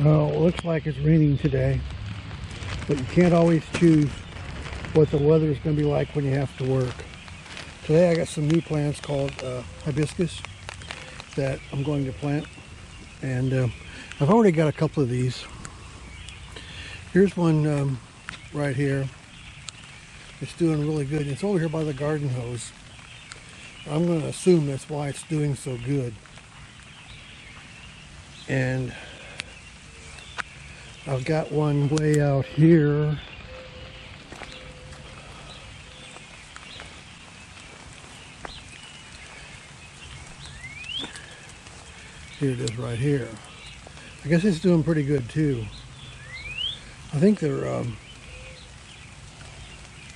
Well, it looks like it's raining today, but you can't always choose what the weather is going to be like when you have to work. Today I got some new plants called hibiscus that I'm going to plant, and I've already got a couple of these. Here's one right here. It's doing really good. It's over here by the garden hose. I'm going to assume that's why it's doing so good. And I've got one way out here. Here it is right here. I guess it's doing pretty good too. I think they're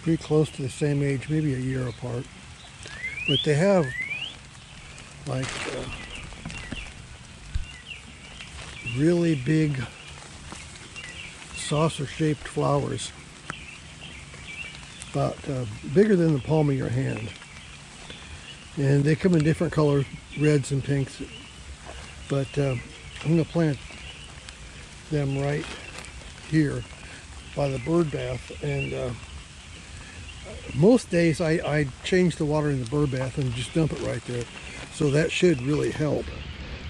pretty close to the same age, maybe a year apart. But they have like really big saucer-shaped flowers, about bigger than the palm of your hand. And they come in different colors, reds and pinks. But I'm going to plant them right here by the Birdbath. And most days I change the water in the Birdbath and just dump it right there. So that should really help.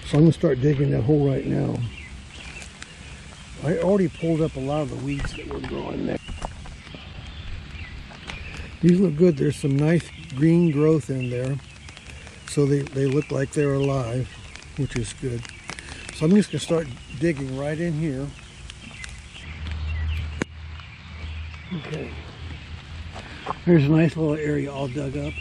So I'm going to start digging that hole right now. I already pulled up a lot of the weeds that were growing there. These look good. There's some nice green growth in there. So they look like they're alive, which is good. So I'm just going to start digging right in here. Okay. There's a nice little area all dug up.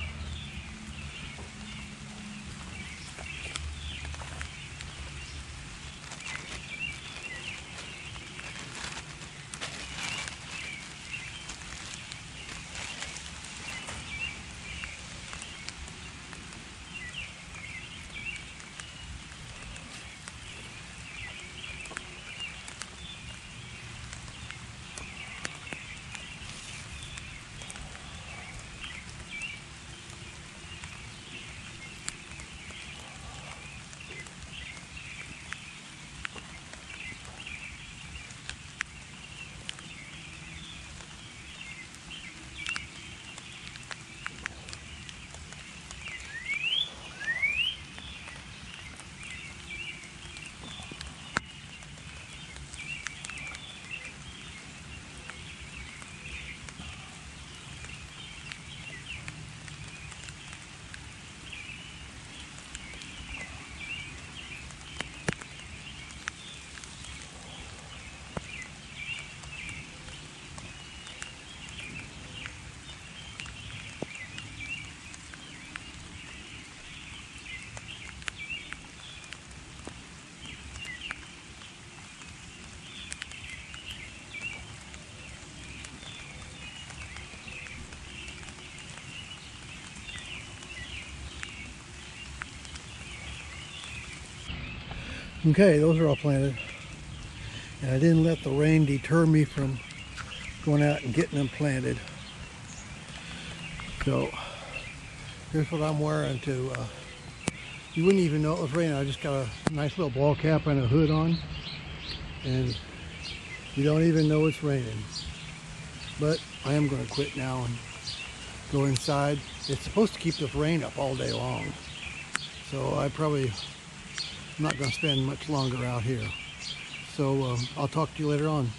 Okay, those are all planted. And I didn't let the rain deter me from going out and getting them planted. So here's what I'm wearing to, you wouldn't even know it was raining. I just got a nice little ball cap and a hood on. And you don't even know it's raining. But I am going to quit now and go inside. It's supposed to keep this rain up all day long. So I'm not going to spend much longer out here. So I'll talk to you later on.